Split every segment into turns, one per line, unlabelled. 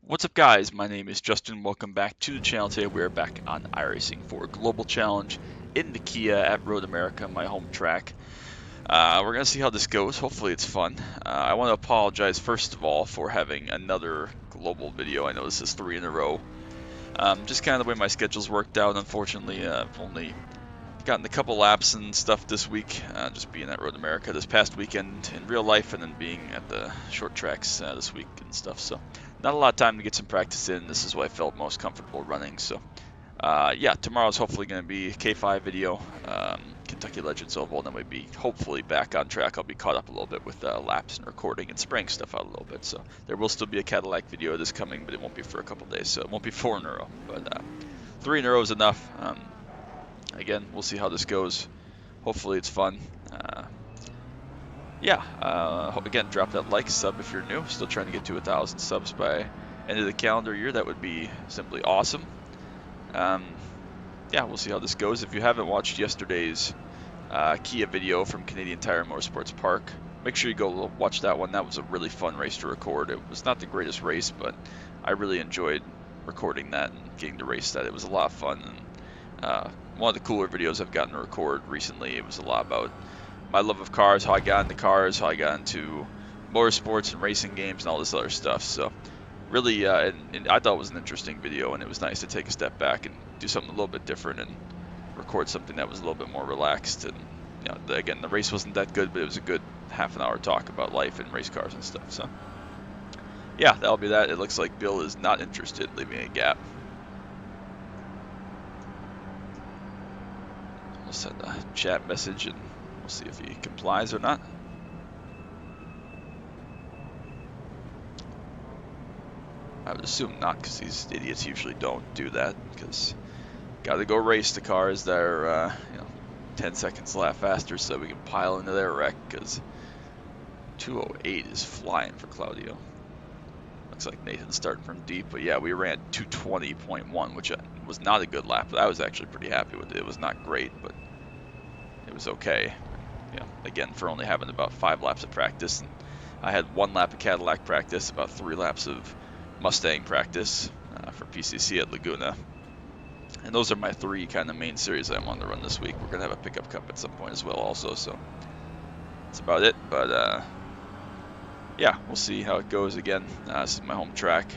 What's up, guys? My name is Justin. Welcome back to the channel. Today we are back on iRacing for a global challenge in the Kia at Road America, my home track. We're going to see how this goes. Hopefully it's fun. I want to apologize first of all for having another global video. I know this is 3 in a row. Just kind of the way my schedule's worked out. Unfortunately, I've only gotten a couple laps and stuff this week, just being at Road America this past weekend in real life, and then being at the short tracks this week and stuff. So not a lot of time to get some practice in. This is what I felt most comfortable running. So yeah, tomorrow's hopefully going to be a K5 video, Kentucky Legends Oval, and then we'll be hopefully back on track. I'll be caught up a little bit with laps and recording and spraying stuff out a little bit. So there will still be a Cadillac video this coming, but it won't be for a couple days. So it won't be 4 in a row, but 3 in a row is enough. Again, we'll see how this goes. Hopefully it's fun. Yeah, again, drop that like, sub if you're new. Still trying to get to 1,000 subs by end of the calendar year. That would be simply awesome. Yeah, we'll see how this goes. If you haven't watched yesterday's Kia video from Canadian Tire Motorsports Park, make sure you go watch that one. That was a really fun race to record. It was not the greatest race, but I really enjoyed recording that and getting to race that. It was a lot of fun. And, one of the cooler videos I've gotten to record recently. It was a lot about my love of cars, how I got into cars, how I got into motorsports and racing games and all this other stuff. So really, and I thought it was an interesting video, and it was nice to take a step back and do something a little bit different and record something that was a little bit more relaxed. And you know, again, the race wasn't that good, but it was a good half an hour talk about life and race cars and stuff. So yeah, that'll be that. It looks like Bill is not interested, leaving a gap. We'll send a chat message and we'll see if he complies or not. I would assume not, because these idiots usually don't do that, because gotta go race the cars that are 10 seconds a lap faster so we can pile into their wreck, because 208 is flying for Claudio. Looks like Nathan's starting from deep, but yeah, we ran 220.1, which was not a good lap, but I was actually pretty happy with it. It was not great, but it was okay. You know, again, for only having about 5 laps of practice. And I had 1 lap of Cadillac practice, about 3 laps of Mustang practice for PCC at Laguna. And those are my 3 kind of main series I'm on to run this week. We're going to have a pickup cup at some point as well also, so that's about it. But yeah, we'll see how it goes again. This is my home track,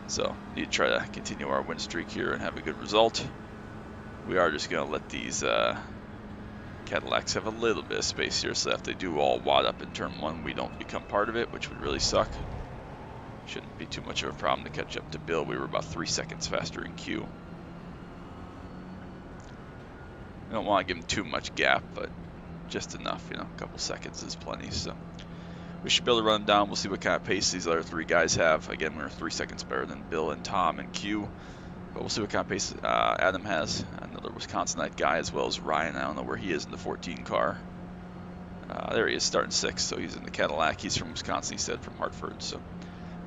so need to try to continue our win streak here and have a good result. We are just going to let these Cadillacs have a little bit of space here, so that if they do all wad up in turn 1, we don't become part of it, which would really suck. Shouldn't be too much of a problem to catch up to Bill. We were about 3 seconds faster in Q. We don't want to give him too much gap, but just enough, you know, a couple seconds is plenty. So we should be able to run him down. We'll see what kind of pace these other 3 guys have. Again, we're 3 seconds better than Bill and Tom and Q, but we'll see what kind of pace Adam has. Another Wisconsinite guy, as well as Ryan. I don't know where he is in the 14 car. There he is, starting 6th, so he's in the Cadillac. He's from Wisconsin, he said, from Hartford. So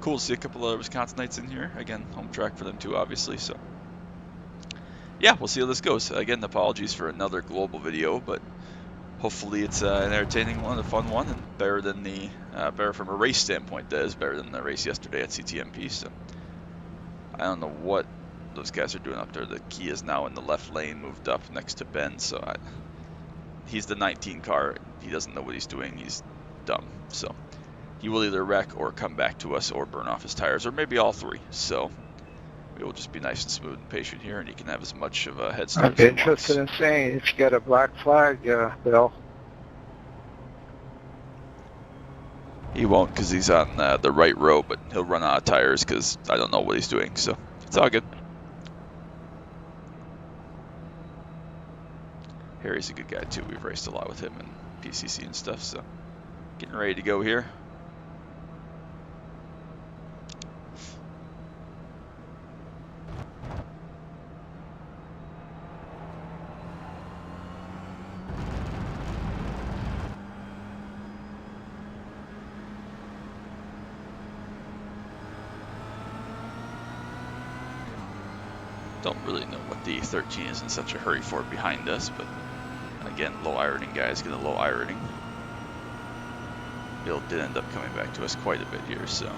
cool to see a couple of other Wisconsinites in here. Again, home track for them too, obviously. So yeah, we'll see how this goes. Again, apologies for another global video, but hopefully it's an entertaining one, a fun one, and better than the better from a race standpoint. That is better than the race yesterday at CTMP. So I don't know what those guys are doing up there. The Kia is now in the left lane, moved up next to Ben. So he's the 19 car. He doesn't know what he's doing. He's dumb. So he will either wreck or come back to us or burn off his tires, or maybe all 3. So we will just be nice and smooth and patient here, and he can have as much of a head start
I'd be
as he wants.
interested in seeing if you get a black flag, Bill.
He won't, because he's on the right row, but he'll run out of tires because I don't know what he's doing, so it's all good. Harry's a good guy too. We've raced a lot with him in PCC and stuff, so getting ready to go here. Don't really know what the 13 is in such a hurry for behind us, but again, low ironing guys get a low ironing. Bill did end up coming back to us quite a bit here, so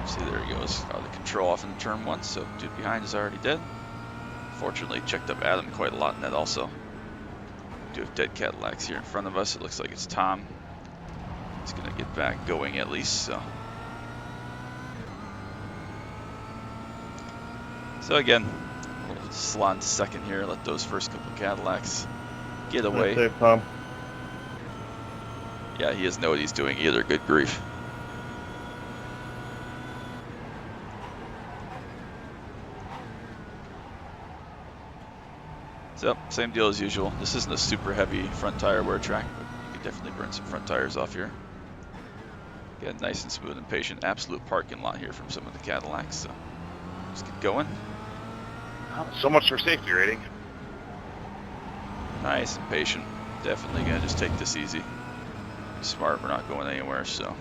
See, there he goes. Got the control off in turn 1, so dude behind is already dead. Fortunately, checked up Adam quite a lot in that also. Do have dead Cadillacs here in front of us. It looks like it's Tom. He's going to get back going at least, so. So again, we'll slot into second here, let those first couple Cadillacs get away.
Right there, Tom.
Yeah, he doesn't know what he's doing either. Good grief. So, same deal as usual. This isn't a super heavy front tire wear track, but you can definitely burn some front tires off here. Get nice and smooth and patient. Absolute parking lot here from some of the Cadillacs, so let's get going.
So much for safety rating.
Nice and patient. Definitely gonna just take this easy. Smart, we're not going anywhere, so.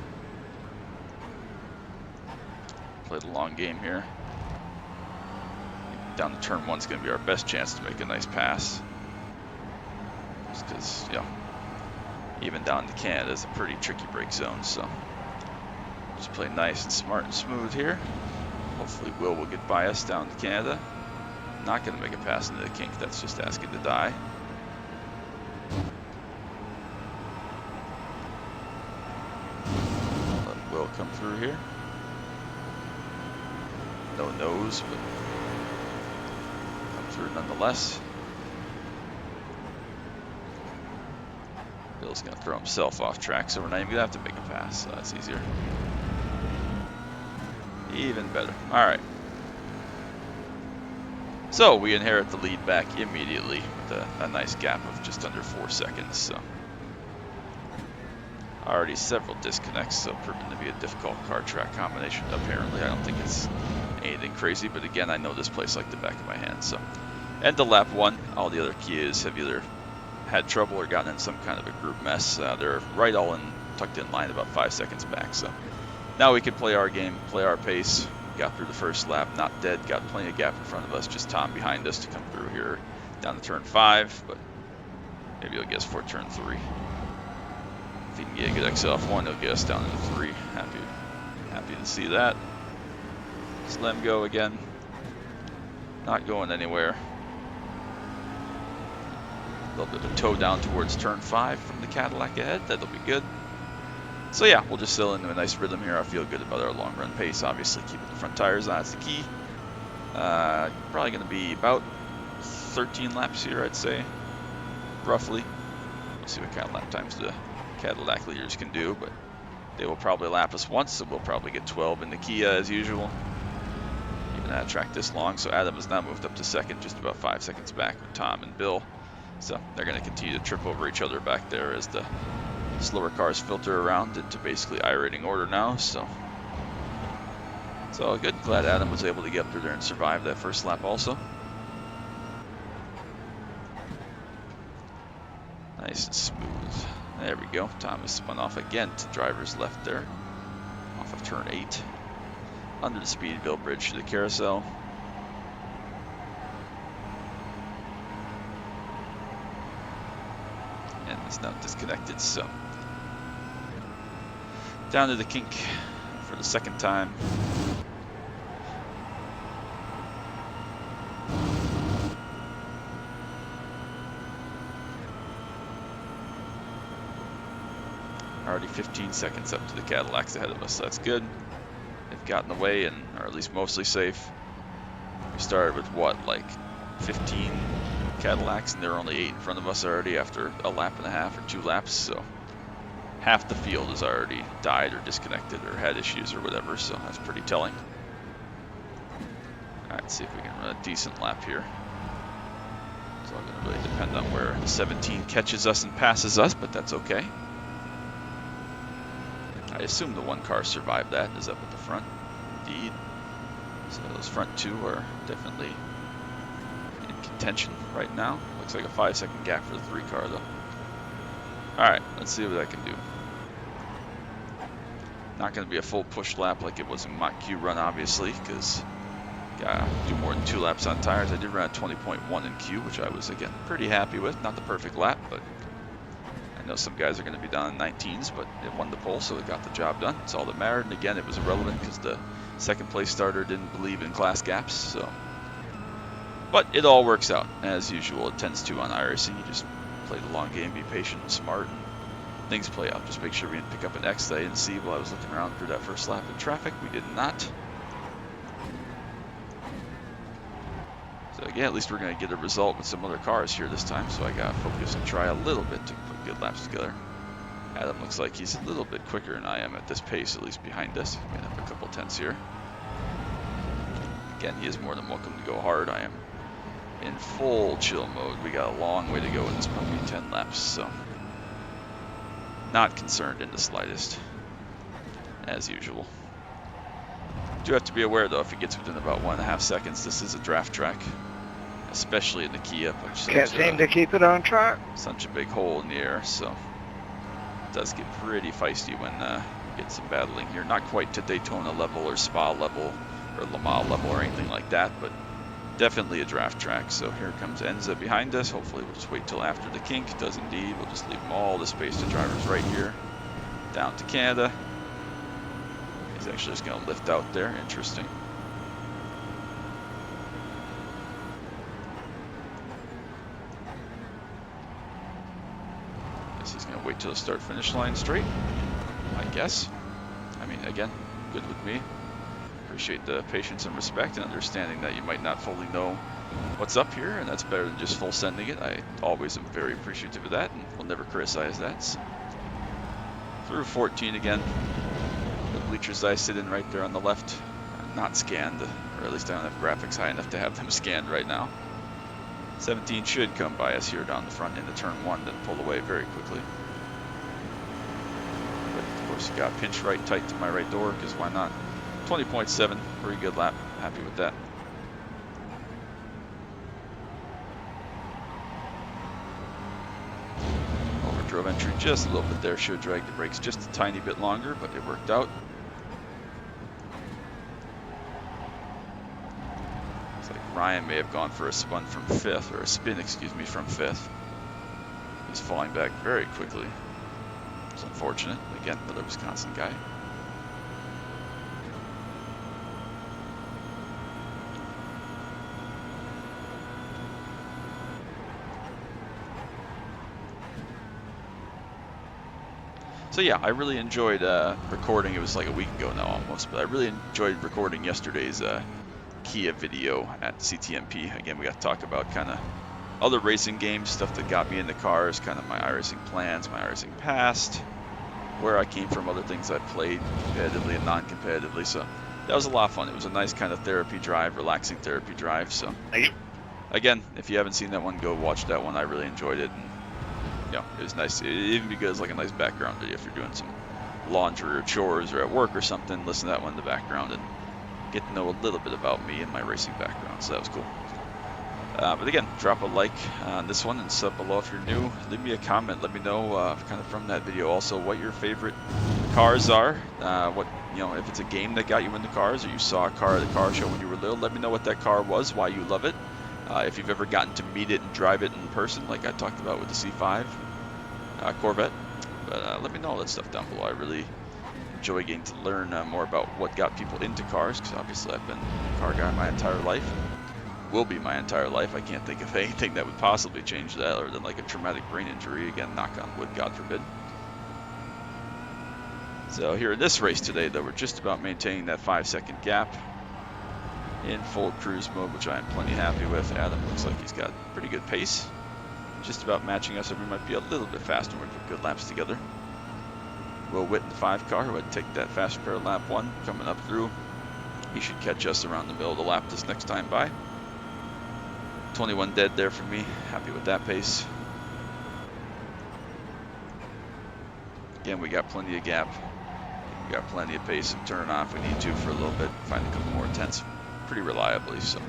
Play the long game here. Down to turn 1's gonna be our best chance to make a nice pass. Just because, you know, even down to Canada is a pretty tricky break zone, so. Just play nice and smart and smooth here. Hopefully Will get by us down to Canada. Not gonna make a pass into the kink, that's just asking to die. Let Will come through here. No nose, but come through nonetheless. Bill's gonna throw himself off track, so we're not even gonna have to make a pass, so that's easier. Even better. Alright. So we inherit the lead back immediately with a nice gap of just under 4 seconds. So already several disconnects, so proving to be a difficult car track combination. Apparently, I don't think it's anything crazy, but again, I know this place like the back of my hand. So end of lap 1. All the other Kias have either had trouble or gotten in some kind of a group mess. They're right all in, tucked in line about 5 seconds back. So now we can play our game, play our pace. Got through the first lap, not dead, got plenty of gap in front of us, just Tom behind us to come through here down to turn 5, but maybe he'll get us for turn 3. If he can get a good exit off 1, he'll get us down into 3. Happy to see that. Just let him go again. Not going anywhere. A little bit of a toe down towards turn 5 from the Cadillac ahead, that'll be good. So yeah, we'll just settle into a nice rhythm here. I feel good about our long run pace. Obviously, keeping the front tires on is the key. Probably going to be about 13 laps here, I'd say, roughly. We'll see what kind of lap times the Cadillac leaders can do, but they will probably lap us once, so we'll probably get 12 in the Kia as usual. Even at a track this long, so Adam has now moved up to second, just about 5 seconds back with Tom and Bill. So they're going to continue to trip over each other back there as the slower cars filter around into basically iRacing order now, so it's all good. Glad Adam was able to get up through there and survive that first lap also. Nice and smooth. There we go. Thomas spun off again to driver's left there, off of turn 8, under the Speedville bridge to the carousel. And it's now disconnected, so down to the kink for the second time. Already 15 seconds up to the Cadillacs ahead of us, so that's good. They've gotten away and are at least mostly safe. We started with what, like 15 Cadillacs, and there were only 8 in front of us already after a lap and a half or 2 laps, so half the field has already died or disconnected or had issues or whatever, so that's pretty telling. Alright, let's see if we can run a decent lap here. It's all going to really depend on where the 17 catches us and passes us, but that's okay. I assume the one car survived that and is up at the front. Indeed. So those front 2 are definitely in contention right now. Looks like a 5-second gap for the 3 car though. Alright, let's see what I can do. Not going to be a full push lap like it was in Mach Q run, obviously, because gotta do more than 2 laps on tires. I did run a 20.1 in Q, which I was, again, pretty happy with. Not the perfect lap, but I I know some guys are going to be down in 19s, but it won the pole, so it got the job done. It's all that mattered. And again, it was irrelevant because the second place starter didn't believe in class gaps. So, but it all works out as usual. It tends to on iRacing. You just play the long game, be patient and smart, and things play out. Just make sure we didn't pick up an X that I didn't see while I was looking around through that first lap in traffic. We did not. So again, at least we're going to get a result with some other cars here this time. So I got to focus and try a little bit to put good laps together. Adam looks like he's a little bit quicker than I am at this pace, at least behind us. Made up a couple tenths here. Again, he is more than welcome to go hard. I am in full chill mode. We got a long way to go in this puppy, 10 laps, so not concerned in the slightest, as usual. Do have to be aware though, if he gets within about 1.5 seconds, this is a draft track, especially in the Kia, which
Can't seem to keep it on track.
such a big hole in the air, so it does get pretty feisty when you get some battling here. Not quite to Daytona level or Spa level or Le Mans level or anything like that, but definitely a draft track. So here comes Enza behind us. Hopefully we'll just wait till after the kink. Does indeed. We'll just leave them all the space to drivers right here. Down to Canada. He's actually just going to lift out there. Interesting. Guess he's going to wait till the start finish line straight, I guess. I mean, again, good with me. Appreciate the patience and respect and understanding that you might not fully know what's up here, and that's better than just full sending it. I always am very appreciative of that and will never criticize that. So, through 14 again. The bleachers I sit in right there on the left are not scanned, or at least I don't have graphics high enough to have them scanned right now. 17 should come by us here down the front into turn 1, then pull away very quickly. But of course you got pinch right tight to my right door, because why not? 20.7, pretty good lap, happy with that. Overdrove entry just a little bit there, should have dragged the brakes just a tiny bit longer, but it worked out. Looks like Ryan may have gone for a spin from 5th, or a spin, excuse me, from 5th. He's falling back very quickly. It's unfortunate. Again, another Wisconsin guy. So yeah, I really enjoyed recording. It was like a week ago now almost, but I really enjoyed recording yesterday's Kia video at CTMP. Again, we got to talk about kind of other racing games, stuff that got me into cars, kind of my iRacing plans, my iRacing past, where I came from, other things I played competitively and non-competitively. So that was a lot of fun. It was a nice kind of therapy drive, relaxing therapy drive. So again, if you haven't seen that one, go watch that one. I really enjoyed it. And, you know, it was nice. It even be good as like a nice background video if you're doing some laundry or chores or at work or something. Listen to that one in the background and get to know a little bit about me and my racing background. So that was cool. But again, drop a like on this one and sub below if you're new. Leave me a comment. Let me know kind of from that video also what your favorite cars are. What, you know, if it's a game that got you into cars or you saw a car at the car show when you were little, let me know what that car was, why you love it. If you've ever gotten to meet it and drive it in person, like I talked about with the C5 Corvette. But let me know all that stuff down below. I really enjoy getting to learn more about what got people into cars, because obviously I've been a car guy my entire life. Will be my entire life. I can't think of anything that would possibly change that other than like a traumatic brain injury. Again, knock on wood, God forbid. So here in this race today, though, we're just about maintaining that 5-second gap in full cruise mode, which I am plenty happy with. Adam looks like he's got pretty good pace. Just about matching us, or we might be a little bit faster when we put good laps together. Will Witt in the 5 car, who would take that fast repair lap 1, coming up through. He should catch us around the middle of the lap this next time by. 21 dead there for me. Happy with that pace. Again, we got plenty of gap. We got plenty of pace and turn off if we need to for a little bit. Find a couple more tenths pretty reliably. So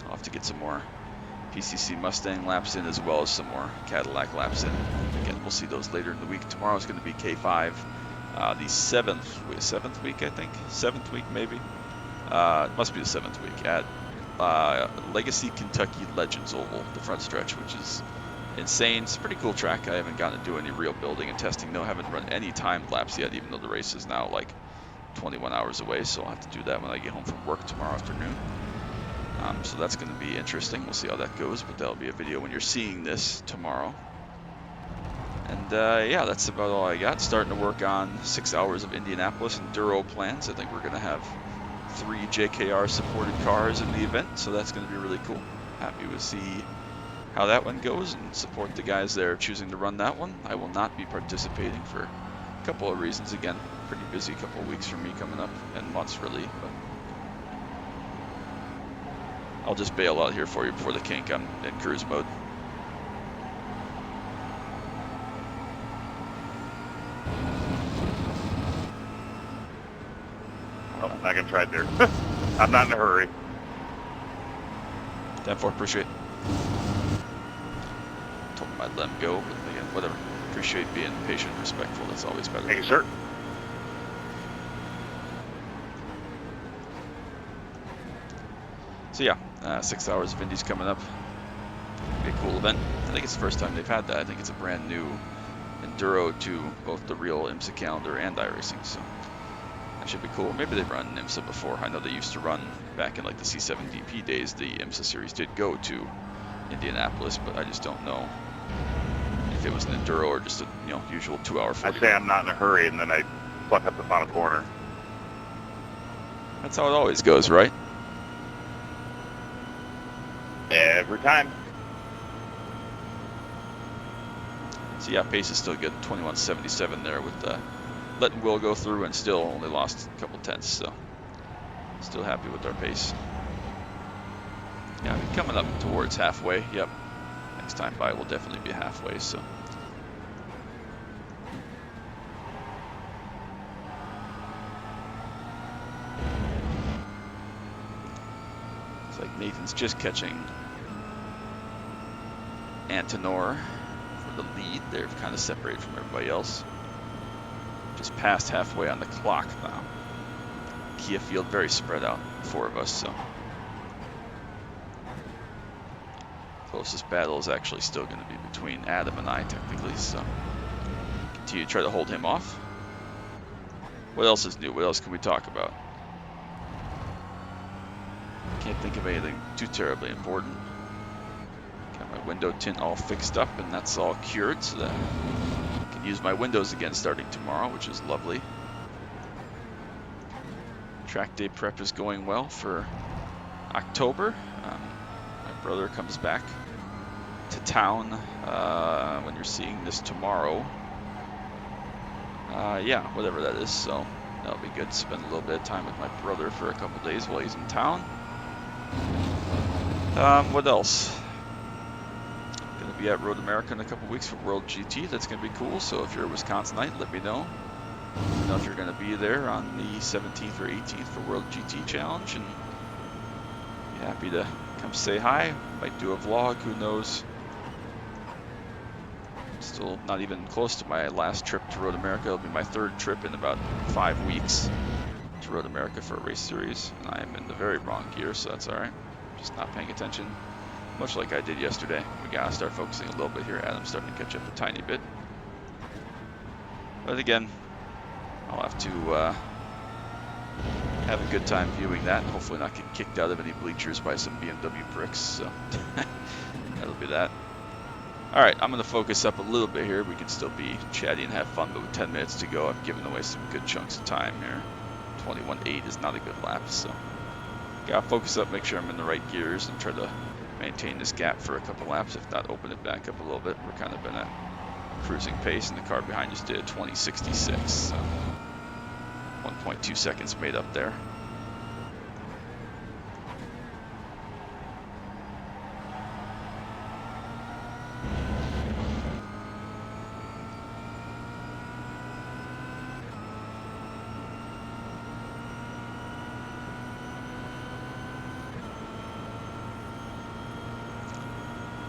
I'll have to get some more PCC Mustang laps in, as well as some more Cadillac laps in. Again, we'll see those later in the week. Tomorrow is going to be K5, the 7th week, I think. 7th week maybe. It must be the 7th week at Legacy Kentucky Legends Oval, the front stretch, which is insane. It's a pretty cool track. I haven't gotten to do any real building and testing though. I haven't run any timed laps yet, even though the race is now like 21 hours away, so I'll have to do that when I get home from work tomorrow afternoon. So that's going to be interesting. We'll see how that goes, but that'll be a video when you're seeing this tomorrow. And yeah, that's about all I got. Starting to work on 6 hours of Indianapolis Enduro plans. I think we're going to have 3 JKR supported cars in the event, so that's going to be really cool. Happy to see how that one goes and support the guys there choosing to run that one. I will not be participating for a couple of reasons. Again, pretty busy couple of weeks for me coming up, and months really, but I'll just bail out here for you before the kink. I'm in cruise mode.
Oh, I can try there. I'm not in a hurry.
10-4, appreciate. Told him I'd let him go, but again, whatever. Appreciate being patient and respectful. That's always better.
Thank you, sir.
So yeah, 6 hours of Indy's coming up. Be a cool event. I think it's the first time they've had that. I think it's a brand new enduro to both the real IMSA calendar and iRacing, so that should be cool. Maybe they've run IMSA before. I know they used to run back in like the C7DP days. The IMSA series did go to Indianapolis, but I just don't know if it was an enduro or just a usual 2-hour 40.
I say I'm not in a hurry, and then I pluck up the final corner.
That's how it always goes, right?
Every time.
So yeah, pace is still good. 21.77 there with letting Will go through and still only lost a couple tenths. So still happy with our pace. Yeah, coming up towards halfway. Yep. Next time by will definitely be halfway. So. It's like Nathan's just catching Antonor for the lead. They're kind of separated from everybody else. Just past halfway on the clock now. Kia field very spread out, 4 of us, so. Closest battle is actually still going to be between Adam and I, technically, so. Continue to try to hold him off. What else is new? What else can we talk about? Can't think of anything too terribly important. Got my window tint all fixed up, and that's all cured, so that I can use my windows again starting tomorrow, which is lovely. Track day prep is going well for October. My brother comes back to town when you're seeing this tomorrow. Yeah, whatever that is, so that'll be good. Spend a little bit of time with my brother for a couple days while he's in town. What else? Gonna be at Road America in a couple weeks for World GT. That's gonna be cool. So if you're a Wisconsinite, let me know. Let me know if you're gonna be there on the 17th or 18th for World GT Challenge, and be happy to come say hi. Might do a vlog. Who knows? Still not even close to my last trip to Road America. It'll be my 3rd trip in about 5 weeks to Road America for a race series, and I am in the very wrong gear, so that's all right. Just not paying attention, much like I did yesterday. We gotta start focusing a little bit here. Adam's starting to catch up a tiny bit, but again, I'll have to have a good time viewing that, and hopefully not get kicked out of any bleachers by some BMW bricks. So that'll be that. All right, I'm gonna focus up a little bit here. We can still be chatty and have fun, but with 10 minutes to go, I've given away some good chunks of time here. 21.8 is not a good lap, so gotta focus up, make sure I'm in the right gears, and try to maintain this gap for a couple laps, if not open it back up a little bit. We're kind of in a cruising pace, and the car behind us did a 20.66, so 1.2 seconds made up there.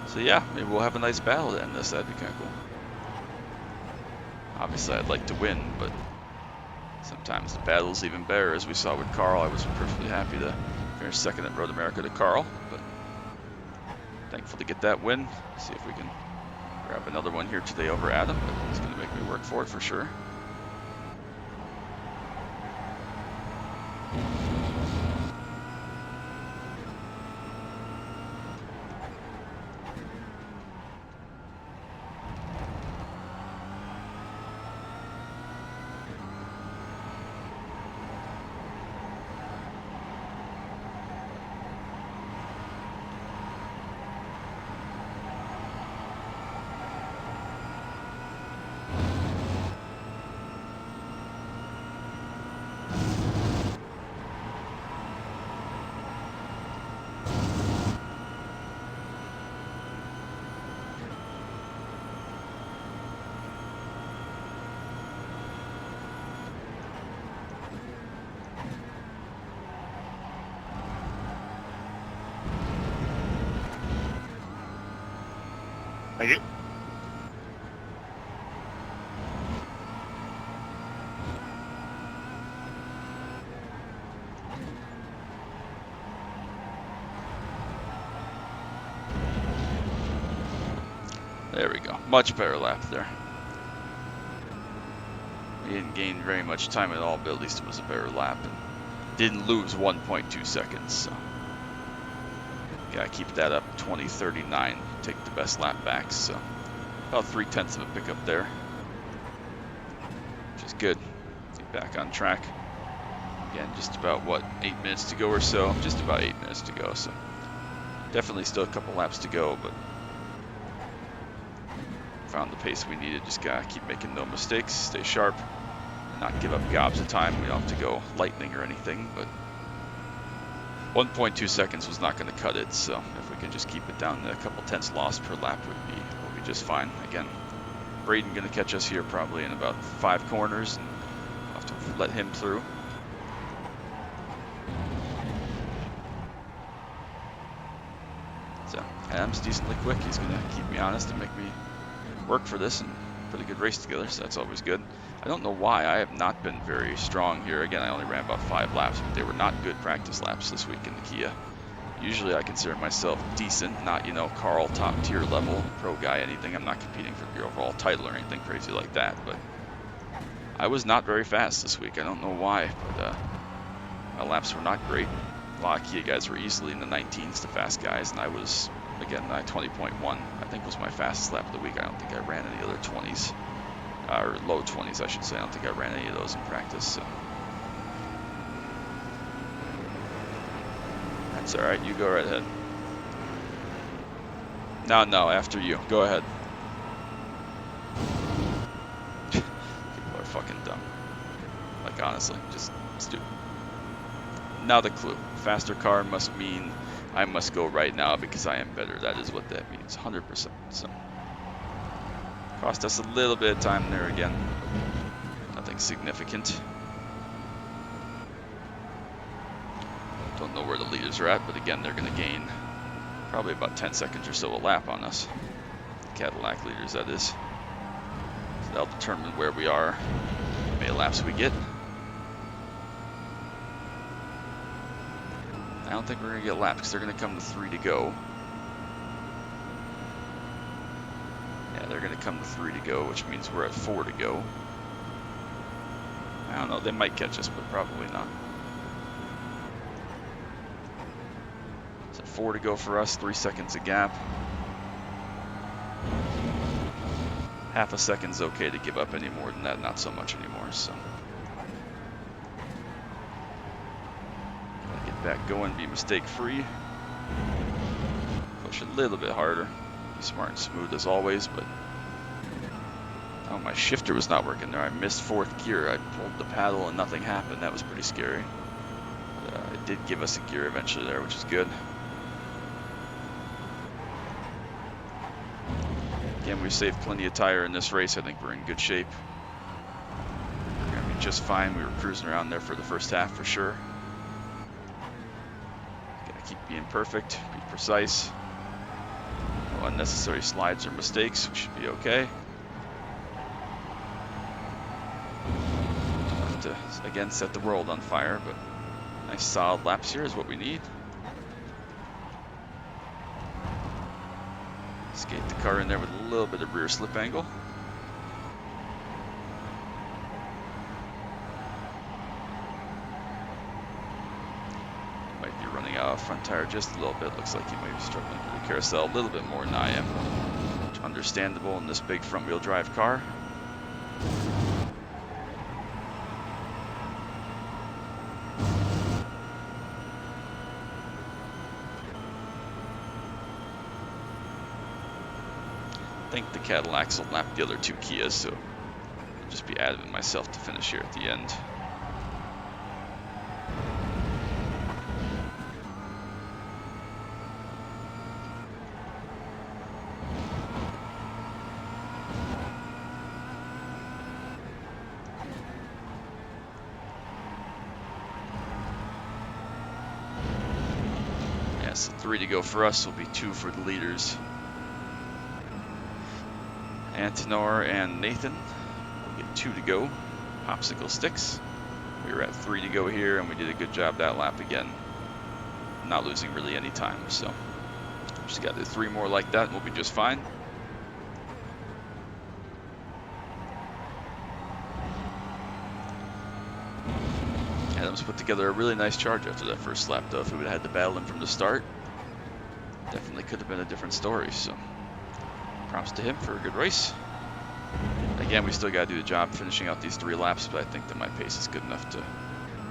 So yeah, maybe we'll have a nice battle to end this. That'd be kind of cool. Obviously, I'd like to win, but sometimes the battle's even better. As we saw with Carl, I was perfectly happy to Finished second at Road America to Carl, but thankful to get that win. See if we can grab another one here today over Adam, but he's going to make me work for it for sure.
Thank you.
There we go. Much better lap there. We didn't gain very much time at all, but at least it was a better lap. And didn't lose 1.2 seconds, so gotta keep that up. 20:39, take the best lap back, so about 3/10 of a pickup there, which is good. Get back on track. Again, just about, what, 8 minutes to go or so? Just about 8 minutes to go, so definitely still a couple laps to go, but found the pace we needed. Just gotta keep making no mistakes, stay sharp, not give up gobs of time. We don't have to go lightning or anything, but 1.2 seconds was not going to cut it, so if we can just keep it down to a couple tenths lost per lap, we'll be just fine. Again, Braden going to catch us here probably in about 5 corners, and I'll have to let him through. So Adam's decently quick. He's going to keep me honest and make me work for this and put a good race together, so that's always good. I don't know why I have not been very strong here. Again, I only ran about 5 laps, but they were not good practice laps this week in the Kia. Usually I consider myself decent, not, you know, Carl top tier level, pro guy, anything. I'm not competing for the overall title or anything crazy like that, but I was not very fast this week. I don't know why, but my laps were not great. A lot of Kia guys were easily in the 19s, the fast guys, and I was, again, 20.1, I think was my fastest lap of the week. I don't think I ran any other 20s. Or low 20s, I should say. I don't think I ran any of those in practice. So. That's all right. You go right ahead. No, after you. Go ahead. People are fucking dumb. Like, honestly, just stupid. Now the clue. Faster car must mean I must go right now because I am better. That is what that means. 100%. So. Cost us a little bit of time there again. Nothing significant. Don't know where the leaders are at, but again, they're going to gain probably about 10 seconds or so a lap on us. Cadillac leaders, that is. So that'll determine where we are, how many laps we get. I don't think we're going to get laps because they're going to come to 3 to go. They're going to come to 3 to go, which means we're at 4 to go. I don't know, they might catch us, but probably not. So 4 to go for us, 3 seconds a gap. Half a second's okay to give up any more than that, not so much anymore, so. Gotta get back going, be mistake-free. Push a little bit harder. Be smart and smooth as always, but oh, my shifter was not working there. I missed 4th gear. I pulled the paddle and nothing happened. That was pretty scary. But, it did give us a gear eventually there, which is good. Again, we saved plenty of tire in this race. I think we're in good shape. We're gonna be just fine. We were cruising around there for the first half for sure. Gotta keep being perfect, be precise. No unnecessary slides or mistakes. We should be okay. Have to again set the world on fire, but Nice solid laps here is what we need. Skate the car in there with a little bit of rear slip angle. Might be running out of front tire just a little bit. Looks like he might be struggling with the carousel a little bit more than I am. Understandable in this big front wheel drive car. I think the Cadillacs will lap the other two Kias, so I'll just be adding myself to finish here at the end. Yeah, so 3 to go for us, will be 2 for the leaders. Antonor and Nathan will get 2 to go, popsicle sticks. We were at 3 to go here, and we did a good job that lap again, not losing really any time. So just got to do 3 more like that, and we'll be just fine. Adams put together a really nice charge after that first lap, though. If we would have had to battle him from the start, definitely could have been a different story. So props to him for a good race. Again, we still got to do the job finishing out these 3 laps, but I think that my pace is good enough to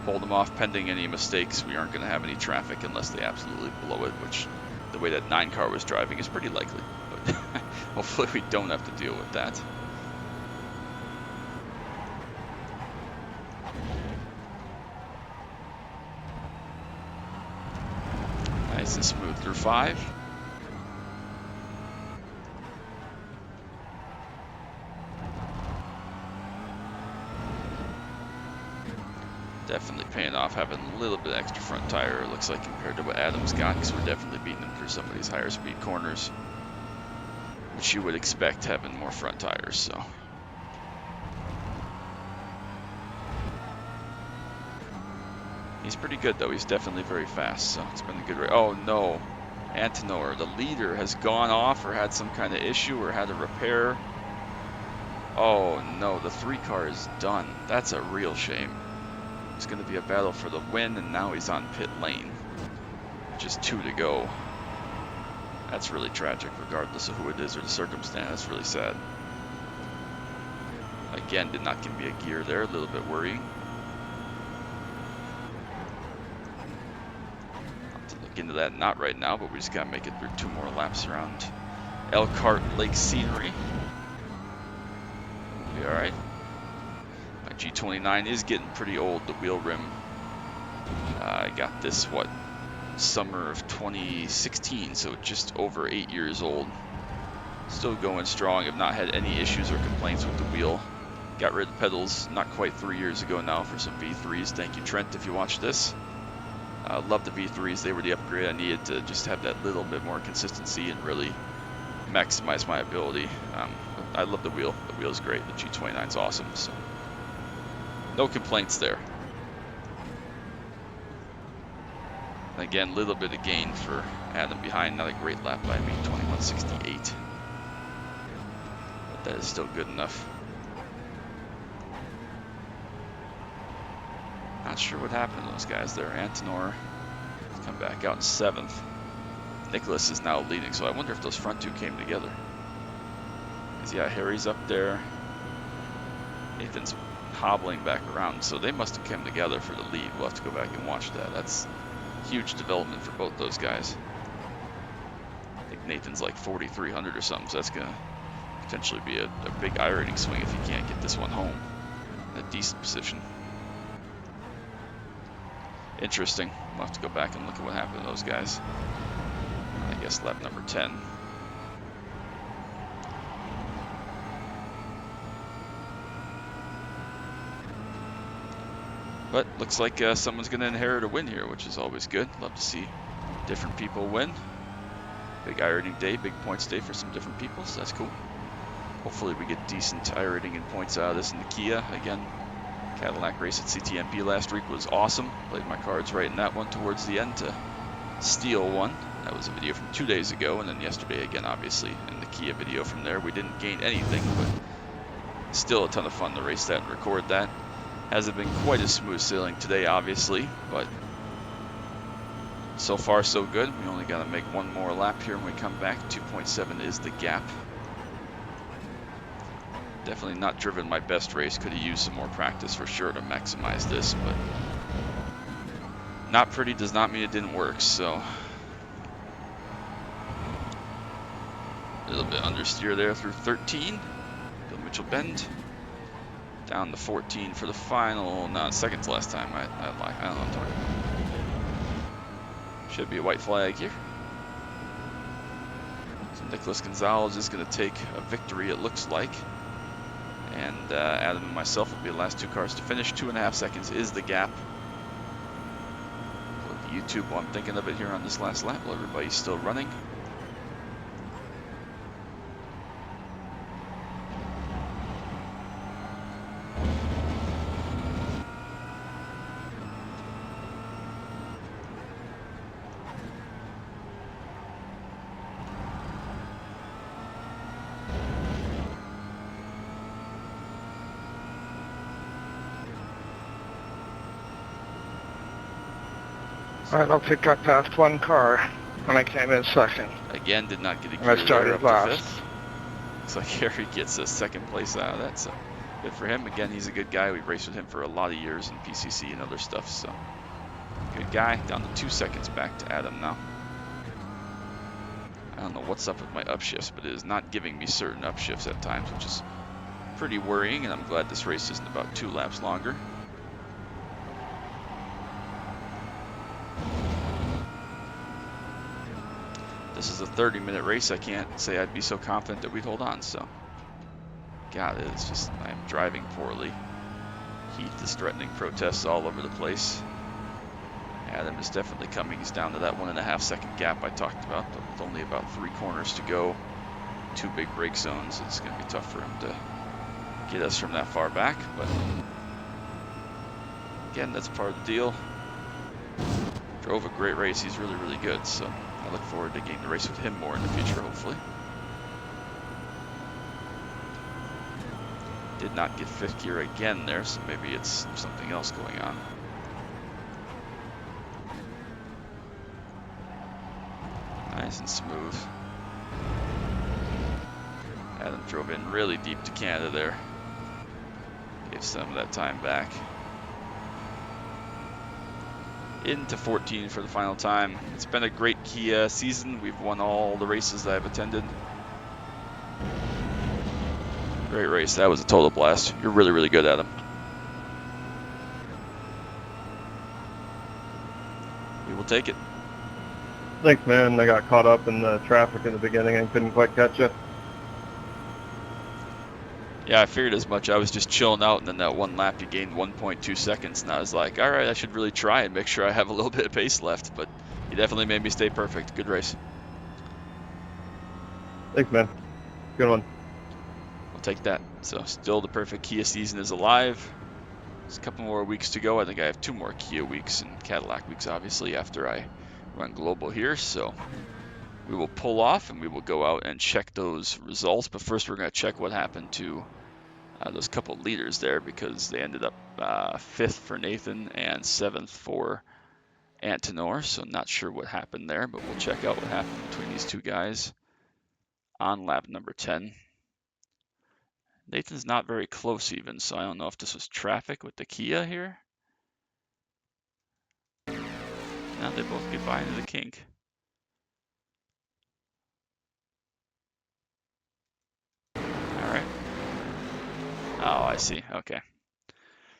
hold them off pending any mistakes. We aren't going to have any traffic unless they absolutely blow it, which the way that 9 car was driving is pretty likely. But hopefully we don't have to deal with that. Nice and smooth through 5. Definitely paying off having a little bit extra front tire, it looks like, compared to what Adams got, because we're definitely beating him through some of these higher speed corners, which you would expect having more front tires. So he's pretty good, though. He's definitely very fast, so it's been a good race. Oh no, Antonor, the leader, has gone off or had some kind of issue or had a repair. Oh no, the 3 car is done. That's a real shame. It's going to be a battle for the win, and now he's on pit lane. Just 2 to go. That's really tragic, regardless of who it is or the circumstance. That's really sad. Again, did not give me a gear there. A little bit worrying. I'll have to look into that. Not right now, but we just got to make it through 2 more laps around Elkhart Lake Scenery. We'll be alright. G29 is getting pretty old, the wheel rim. I got this, what, summer of 2016, so just over 8 years old. Still going strong, have not had any issues or complaints with the wheel. Got rid of the pedals not quite 3 years ago now for some V3s. Thank you, Trent, if you watch this. Love the V3s, they were the upgrade I needed to just have that little bit more consistency and really maximize my ability. I love the wheel. The wheel's great. The G29's awesome. So no complaints there. Again, a little bit of gain for Adam behind. Not a great lap by me, 21.68. But that is still good enough. Not sure what happened to those guys there. Antonor has come back out in 7th. Nicholas is now leading, so I wonder if those front 2 came together. Because yeah, Harry's up there. Nathan's hobbling back around, so they must have come together for the lead. We'll have to go back and watch that. That's huge development for both those guys. I think Nathan's like 4,300 or something, so that's going to potentially be a big iRacing swing if he can't get this one home in a decent position. Interesting. We'll have to go back and look at what happened to those guys. I guess lap number 10. But looks like someone's going to inherit a win here, which is always good. Love to see different people win. Big iRacing day, big points day for some different people, so that's cool. Hopefully we get decent iRacing and points out of this in the Kia. Again, Cadillac race at CTMP last week was awesome. Played my cards right in that one towards the end to steal one. That was a video from 2 days ago, and then yesterday again, obviously, in the Kia video from there. We didn't gain anything, but still a ton of fun to race that and record that. Hasn't been quite as smooth sailing today, obviously, but so far so good. We only got to make one more lap here when we come back. 2.7 is the gap. Definitely not driven my best race. Could have used some more practice for sure to maximize this, but not pretty does not mean it didn't work, so a little bit understeer there through 13. Bill Mitchell Bend. Down to 14 for the final. No, seconds last time. I lie. I don't know what I'm talking about. Should be a white flag here. So Nicholas Gonzalez is going to take a victory, it looks like. And Adam and myself will be the last 2 cars to finish. 2.5 seconds is the gap. Put YouTube while I'm thinking of it here on this last lap while everybody's still running.
I don't think I passed one car when I came in second.
Again, did not get a
And I
gear there
started
up to
last.
5th. Looks like Harry gets a 2nd place out of that, so good for him. Again, he's a good guy. We've raced with him for a lot of years in PCC and other stuff, so good guy. Down to 2 seconds back to Adam now. I don't know what's up with my upshifts, but it is not giving me certain upshifts at times, which is pretty worrying, and I'm glad this race isn't about 2 laps longer. This is a 30-minute race. I can't say I'd be so confident that we'd hold on, so. God, it's just, I'm driving poorly. Heath is threatening protests all over the place. Adam is definitely coming. He's down to that 1.5 second gap I talked about, but with only about 3 corners to go, 2 big brake zones, it's going to be tough for him to get us from that far back, but again, that's part of the deal. Drove a great race. He's really, really good, so I look forward to getting to race with him more in the future, hopefully. Did not get 5th gear again there, so maybe it's something else going on. Nice and smooth. Adam drove in really deep to Canada there. Gave some of that time back. Into 14 for the final time. It's been a great Kia season. We've won all the races that I've attended. Great race. That was a total blast. You're really, really good, Adam. We will take it.
Thanks, man. I got caught up in the traffic in the beginning and couldn't quite catch you.
Yeah, I figured as much. I was just chilling out, and then that one lap you gained 1.2 seconds, and I was like, all right, I should really try and make sure I have a little bit of pace left, but you definitely made me stay perfect. Good race.
Thanks, man. Good one.
I'll take that. So still the perfect Kia season is alive. There's a couple more weeks to go. I think I have 2 more Kia weeks and Cadillac weeks, obviously, after I run global here, so we will pull off and we will go out and check those results, but first we're going to check what happened to those couple leaders there, because they ended up 5th for Nathan and 7th for Antonor, so not sure what happened there, but we'll check out what happened between these 2 guys on lap number 10. Nathan's not very close even, so I don't know if this was traffic with the Kia here. Now they both get by into the kink. Alright. Oh, I see. Okay.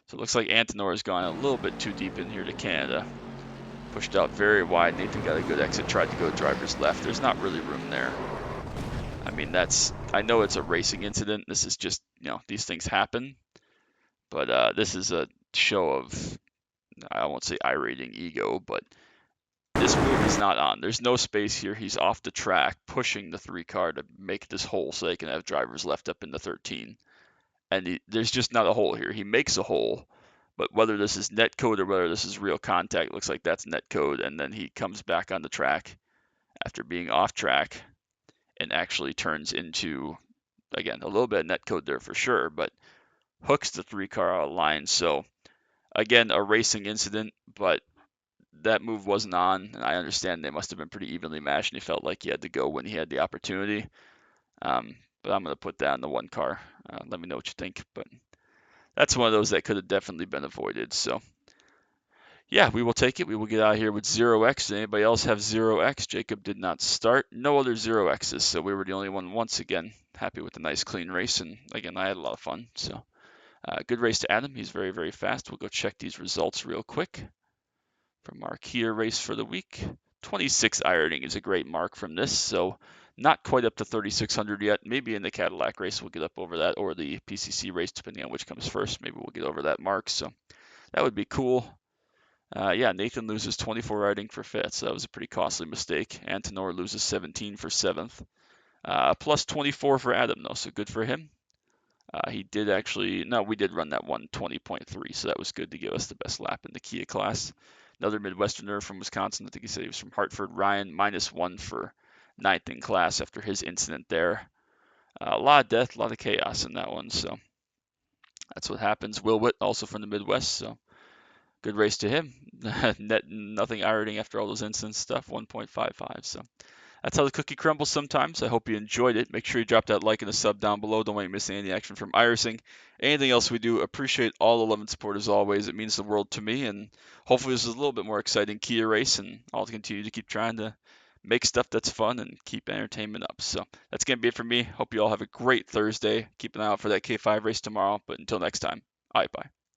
So it looks like Antonor has gone a little bit too deep in here to Canada. Pushed out very wide. Nathan got a good exit, tried to go driver's left. There's not really room there. I mean, I know it's a racing incident. This is just, these things happen. But this is a show of, I won't say iRacing ego, but this move is not on. There's no space here. He's off the track, pushing the 3 car to make this hole so they can have drivers left up in the 13. And there's just not a hole here. He makes a hole, But whether this is net code or whether this is real contact, it looks like that's net code. And then he comes back on the track after being off track and actually turns into, again, a little bit of net code there for sure, but hooks the 3 car out of line. So again, a racing incident, but that move wasn't on, and I understand they must have been pretty evenly matched, and he felt like he had to go when he had the opportunity. But I'm going to put that on the 1 car. Let me know what you think. But that's one of those that could have definitely been avoided. So yeah, we will take it. We will get out of here with 0x. Did anybody else have 0x? Jacob did not start. No other 0x's, so we were the only one once again. Happy with a nice clean race, and again, I had a lot of fun. So good race to Adam. He's very, very fast. We'll go check these results real quick from our Kia race for the week. 26 ironing is a great mark from this, so not quite up to 3,600 yet. Maybe in the Cadillac race we'll get up over that, or the PCC race, depending on which comes first. Maybe we'll get over that mark, so that would be cool. Yeah, Nathan loses 24 riding for 5th, so that was a pretty costly mistake. Antonor loses 17 for 7th. Plus 24 for Adam, though, so good for him. He did actually, no, we did run that 120.3, so that was good to give us the best lap in the Kia class. Another Midwesterner from Wisconsin, I think he said he was from Hartford, Ryan, -1 for 9th in class after his incident there. A lot of death, a lot of chaos in that one, so that's what happens. Will Witt, also from the Midwest, so good race to him. Nothing ironing after all those incidents stuff, 1.55, so that's how the cookie crumbles sometimes. I hope you enjoyed it. Make sure you drop that like and a sub down below. Don't want you to miss any action from iRacing. Anything else we do, appreciate all the love and support as always. It means the world to me, and hopefully this is a little bit more exciting Kia race, and I'll continue to keep trying to make stuff that's fun and keep entertainment up. So that's going to be it for me. Hope you all have a great Thursday. Keep an eye out for that K5 race tomorrow, but until next time, bye.